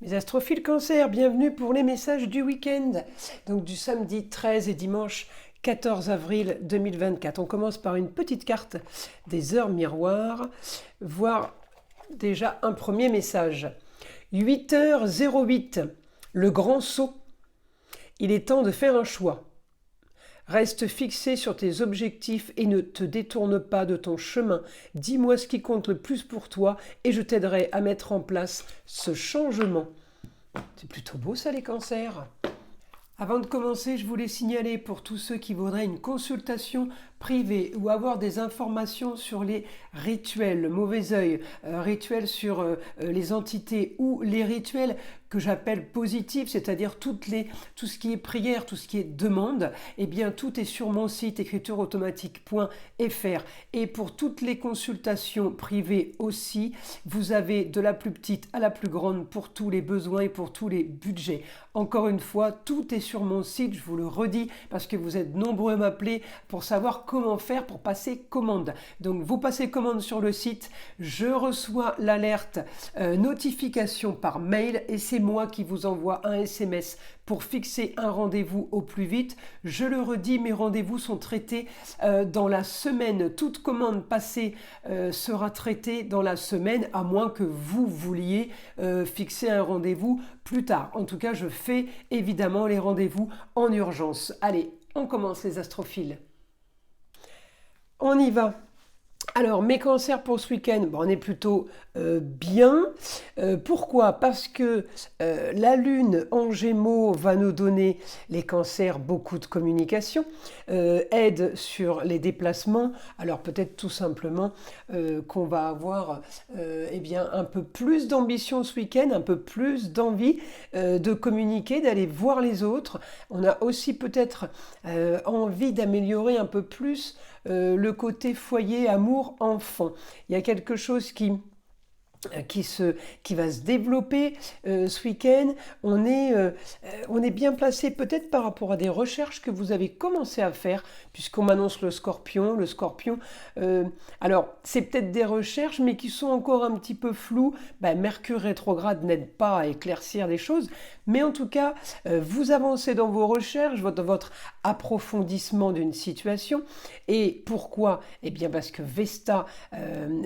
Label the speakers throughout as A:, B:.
A: Mes astrophiles Cancer, bienvenue pour les messages du week-end, donc du samedi 13 et dimanche 14 avril 2024. On commence par une petite carte des heures miroirs, voir déjà un premier message. 8h08, le grand saut. Il est temps de faire un choix. Reste fixé sur tes objectifs et ne te détourne pas de ton chemin. Dis-moi ce qui compte le plus pour toi et je t'aiderai à mettre en place ce changement. C'est plutôt beau ça les cancers. Avant de commencer, je voulais signaler pour tous ceux qui voudraient une consultation privée ou avoir des informations sur les rituels, le mauvais œil, rituels sur les entités ou les rituels que j'appelle positifs, c'est-à-dire tout ce qui est prière, tout ce qui est demande, eh bien tout est sur mon site écritureautomatique.fr. Et pour toutes les consultations privées aussi, vous avez de la plus petite à la plus grande pour tous les besoins et pour tous les budgets. Encore une fois, tout est sur mon site, je vous le redis, parce que vous êtes nombreux à m'appeler pour savoir comment faire pour passer commande. Donc vous passez commande sur le site, je reçois l'alerte notification par mail et c'est moi qui vous envoie un SMS pour fixer un rendez-vous au plus vite. Je le redis, mes rendez-vous sont traités dans la semaine. Toute commande passée sera traitée dans la semaine, à moins que vous vouliez fixer un rendez-vous plus tard. En tout cas, je fais évidemment les rendez-vous en urgence. Allez, on commence les astrophiles. On y va. Alors, mes cancers pour ce week-end, on est plutôt bien. Pourquoi? Parce que la Lune en Gémeaux va nous donner, les cancers, beaucoup de communication, aide sur les déplacements. Alors, peut-être tout simplement qu'on va avoir eh bien, un peu plus d'ambition ce week-end, un peu plus d'envie de communiquer, d'aller voir les autres. On a aussi peut-être envie d'améliorer un peu plus le côté foyer, amour, enfant. Il y a quelque chose qui va se développer ce week-end. On est bien placé peut-être par rapport à des recherches que vous avez commencé à faire, puisqu'on m'annonce le scorpion. Le scorpion, alors c'est peut-être des recherches, mais qui sont encore un petit peu floues. Mercure rétrograde n'aide pas à éclaircir les choses, mais en tout cas, vous avancez dans vos recherches, votre approfondissement d'une situation. Et pourquoi? Eh bien parce que Vesta,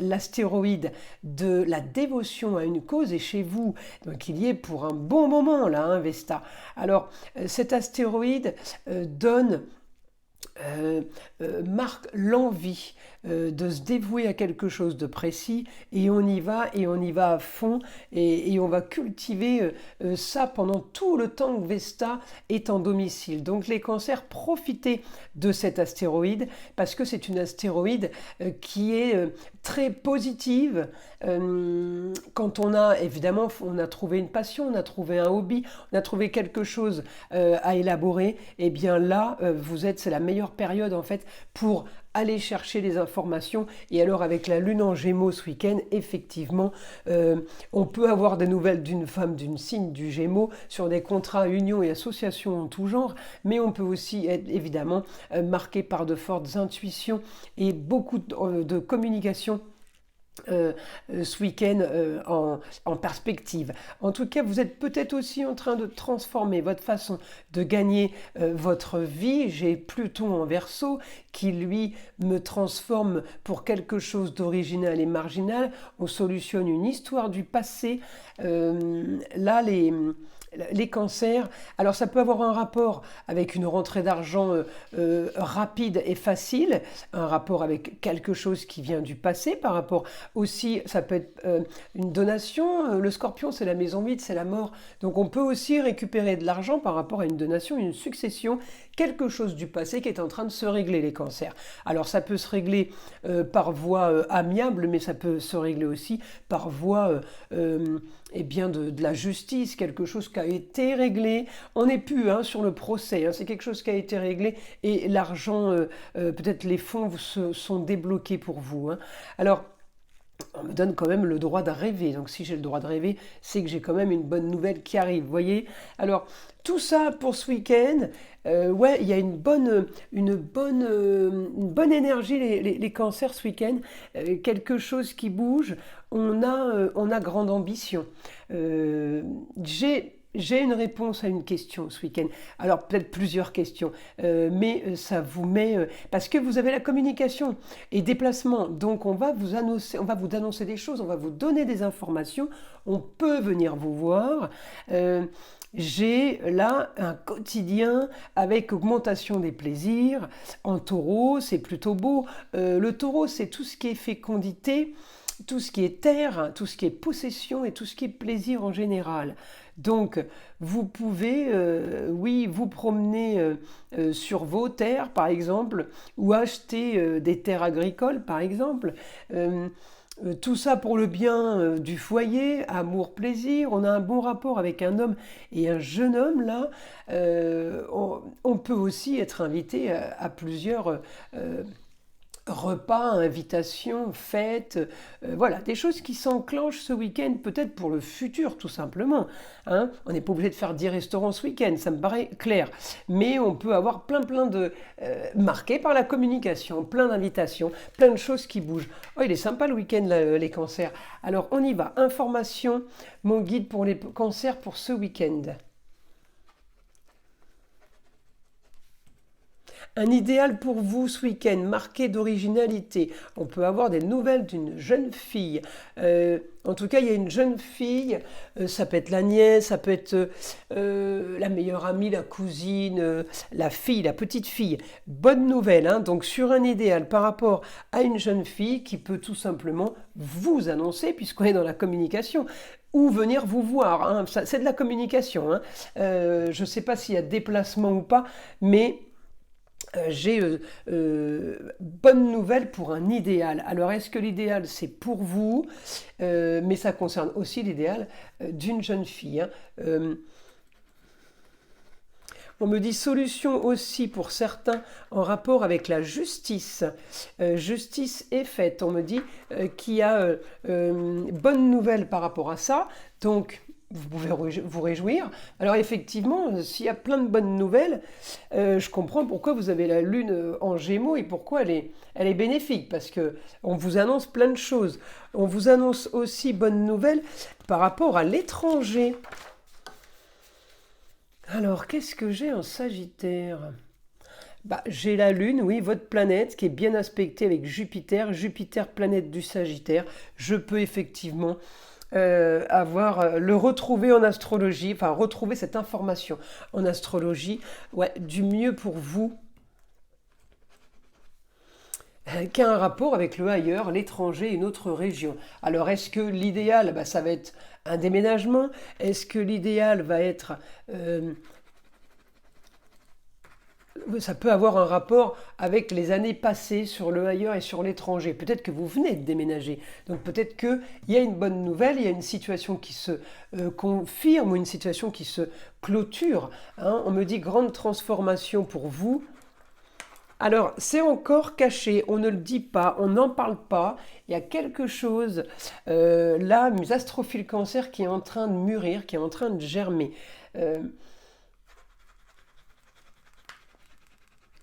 A: l'astéroïde de la dévotion à une cause est chez vous, donc il y est pour un bon moment là, hein, Vesta. Alors cet astéroïde marque l'envie de se dévouer à quelque chose de précis et on y va à fond et on va cultiver ça pendant tout le temps que Vesta est en domicile. Donc les cancers, profitez de cet astéroïde parce que c'est une astéroïde qui est très positive. Quand on a trouvé une passion, on a trouvé un hobby, on a trouvé quelque chose à élaborer, et bien là c'est la meilleure période en fait pour aller chercher les informations. Et alors avec la Lune en Gémeaux ce week-end, effectivement, on peut avoir des nouvelles d'une femme, d'une signe du Gémeaux sur des contrats, unions et associations en tout genre, mais on peut aussi être évidemment marqué par de fortes intuitions et beaucoup de communication ce week-end en perspective. En tout cas, vous êtes peut-être aussi en train de transformer votre façon de gagner votre vie. J'ai Pluton en Verseau qui, lui, me transforme pour quelque chose d'original et marginal. On solutionne une histoire du passé. Là, les cancers, alors ça peut avoir un rapport avec une rentrée d'argent rapide et facile, un rapport avec quelque chose qui vient du passé, par rapport aussi, ça peut être une donation. Le scorpion, c'est la maison vide, c'est la mort. Donc on peut aussi récupérer de l'argent par rapport à une donation, une succession, quelque chose du passé qui est en train de se régler, les cancers. Alors ça peut se régler par voie amiable, mais ça peut se régler aussi par voie de la justice, quelque chose qui a été réglé. On n'est plus sur le procès, c'est quelque chose qui a été réglé et l'argent, peut-être les fonds sont débloqués pour vous. Alors, on me donne quand même le droit de rêver. Donc si j'ai le droit de rêver, c'est que j'ai quand même une bonne nouvelle qui arrive, vous voyez. Alors, tout ça pour ce week-end, ouais, il y a une bonne énergie, les cancers ce week-end. Quelque chose qui bouge, on a grande ambition. J'ai une réponse à une question ce week-end. Alors peut-être plusieurs questions, mais ça vous met parce que vous avez la communication et déplacement. Donc on va vous annoncer des choses, on va vous donner des informations. On peut venir vous voir. J'ai là un quotidien avec augmentation des plaisirs. En taureau, c'est plutôt beau. Le taureau, c'est tout ce qui est fécondité, tout ce qui est terre, tout ce qui est possession et tout ce qui est plaisir en général. Donc, vous pouvez, oui, vous promener sur vos terres, par exemple, ou acheter des terres agricoles, par exemple. Euh, tout ça pour le bien du foyer, amour, plaisir. On a un bon rapport avec un homme et un jeune homme, là. On peut aussi être invité à plusieurs repas, invitations, fêtes, voilà, des choses qui s'enclenchent ce week-end, peut-être pour le futur, tout simplement. Hein. On n'est pas obligé de faire 10 restaurants ce week-end, ça me paraît clair. Mais on peut avoir plein de... marqué par la communication, plein d'invitations, plein de choses qui bougent. Oh, il est sympa le week-end, là, les cancers. Alors, on y va. Information, mon guide pour les cancers pour ce week-end. Un idéal pour vous ce week-end, marqué d'originalité. On peut avoir des nouvelles d'une jeune fille. En tout cas, il y a une jeune fille, ça peut être la nièce, ça peut être la meilleure amie, la cousine, la fille, la petite fille. Bonne nouvelle, hein, donc sur un idéal par rapport à une jeune fille qui peut tout simplement vous annoncer, puisqu'on est dans la communication, ou venir vous voir. Hein. C'est de la communication. Hein. Je ne sais pas s'il y a déplacement ou pas, mais j'ai bonne nouvelle pour un idéal. Alors, est-ce que l'idéal, c'est pour vous? Mais ça concerne aussi l'idéal d'une jeune fille. Hein. On me dit solution aussi pour certains en rapport avec la justice. Justice est faite. On me dit qu'il y a bonne nouvelle par rapport à ça. Donc, vous pouvez vous réjouir. Alors effectivement, s'il y a plein de bonnes nouvelles, je comprends pourquoi vous avez la lune en Gémeaux et pourquoi elle est bénéfique, parce que on vous annonce plein de choses. On vous annonce aussi bonnes nouvelles par rapport à l'étranger. Alors, qu'est-ce que j'ai en Sagittaire? Bah, j'ai la Lune, oui, votre planète, qui est bien aspectée avec Jupiter. Jupiter, planète du Sagittaire. Je peux effectivement le retrouver en astrologie, enfin retrouver cette information en astrologie, ouais, du mieux pour vous, qui a un rapport avec le ailleurs, l'étranger, une autre région. Alors est-ce que l'idéal, bah, ça va être un déménagement? Est-ce que l'idéal va être euh, ça peut avoir un rapport avec les années passées sur le ailleurs et sur l'étranger. Peut-être que vous venez de déménager. Donc peut-être qu'il y a une bonne nouvelle, il y a une situation qui se confirme ou une situation qui se clôture. Hein. On me dit grande transformation pour vous. Alors, c'est encore caché, on ne le dit pas, on n'en parle pas. Il y a quelque chose, là, mes astrophiles cancer qui est en train de mûrir, qui est en train de germer. Euh,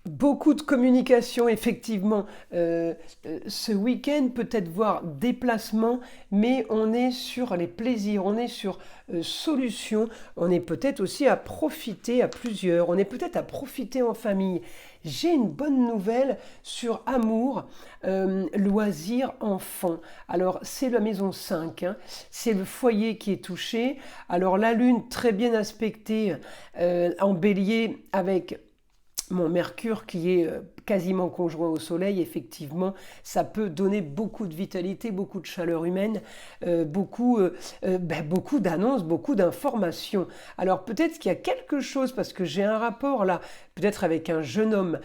A: Beaucoup de communication, effectivement. Ce week-end, peut-être voir déplacement, mais on est sur les plaisirs, on est sur solutions, on est peut-être aussi à profiter à plusieurs, on est peut-être à profiter en famille. J'ai une bonne nouvelle sur amour, loisirs, enfants. Alors, c'est la maison 5, hein, c'est le foyer qui est touché. Alors, la lune très bien aspectée en bélier avec mon Mercure qui est quasiment conjoint au Soleil, effectivement, ça peut donner beaucoup de vitalité, beaucoup de chaleur humaine, beaucoup d'annonces, beaucoup d'informations. Alors peut-être qu'il y a quelque chose, parce que j'ai un rapport là, peut-être avec un jeune homme,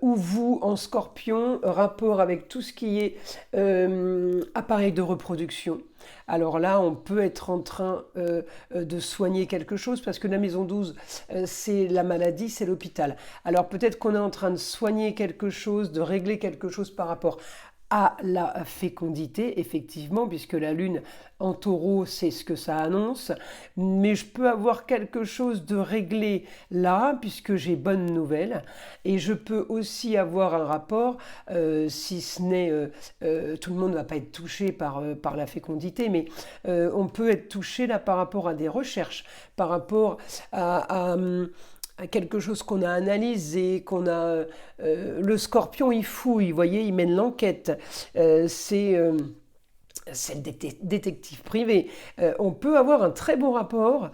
A: ou vous en Scorpion, rapport avec tout ce qui est appareil de reproduction. Alors là, on peut être en train de soigner quelque chose parce que la maison 12, c'est la maladie, c'est l'hôpital. Alors peut-être qu'on est en train de soigner quelque chose, de régler quelque chose par rapport à la fécondité, effectivement, puisque la lune en taureau, c'est ce que ça annonce. Mais je peux avoir quelque chose de réglé là, puisque j'ai bonne nouvelle. Et je peux aussi avoir un rapport, si ce n'est... tout le monde ne va pas être touché par la fécondité, mais on peut être touché là par rapport à des recherches, par rapport à quelque chose qu'on a analysé, qu'on a... le scorpion, il fouille, vous voyez, il mène l'enquête. C'est le détective privé. On peut avoir un très bon rapport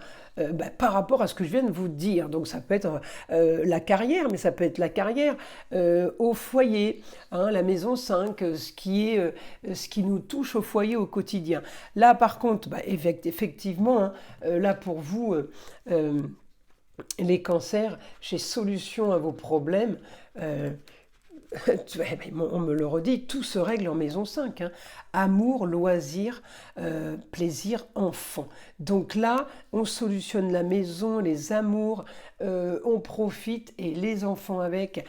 A: par rapport à ce que je viens de vous dire. Donc ça peut être la carrière, mais ça peut être la carrière au foyer, hein, la maison 5, ce qui nous touche au foyer au quotidien. Là par contre, effectivement, hein, là pour vous... les cancers, j'ai solution à vos problèmes. On me le redit, tout se règle en maison 5. Hein. Amour, loisir, plaisir, enfant. Donc là, on solutionne la maison, les amours, on profite et les enfants avec.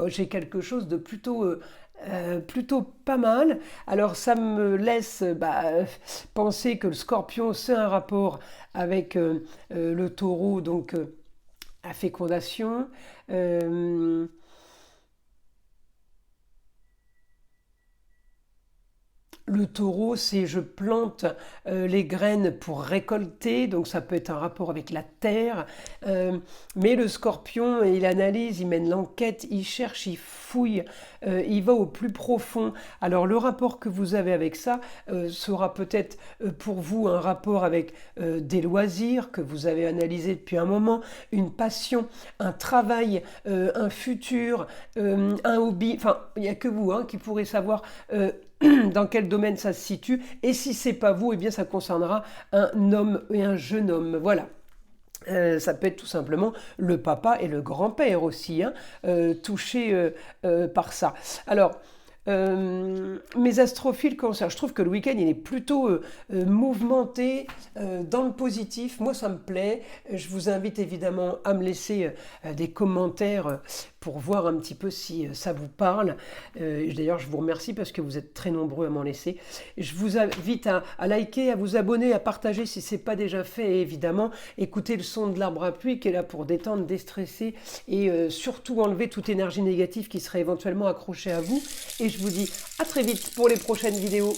A: J'ai quelque chose de plutôt pas mal. Alors ça me laisse penser que le scorpion, c'est un rapport avec le taureau, donc à fécondation. Le taureau, c'est je plante les graines pour récolter, donc ça peut être un rapport avec la terre. Mais le scorpion, il analyse, il mène l'enquête, il cherche, il fouille, il va au plus profond. Alors le rapport que vous avez avec ça sera peut-être pour vous un rapport avec des loisirs que vous avez analysés depuis un moment, une passion, un travail, un futur, un hobby. Enfin, il n'y a que vous qui pourrez savoir dans quel domaine ça se situe. Et si c'est pas vous, eh bien ça concernera un homme et un jeune homme. Voilà. Ça peut être tout simplement le papa et le grand-père aussi, hein, touchés par ça. Alors, mes astrophiles cancer, je trouve que le week-end il est plutôt mouvementé, dans le positif. Moi ça me plaît. Je vous invite évidemment à me laisser des commentaires pour voir un petit peu si ça vous parle. D'ailleurs je vous remercie parce que vous êtes très nombreux à m'en laisser. Je vous invite à liker, à vous abonner, à partager si ce n'est pas déjà fait, et évidemment écouter le son de l'arbre à pluie qui est là pour détendre, déstresser et surtout enlever toute énergie négative qui serait éventuellement accrochée à vous. Et je vous dis à très vite pour les prochaines vidéos.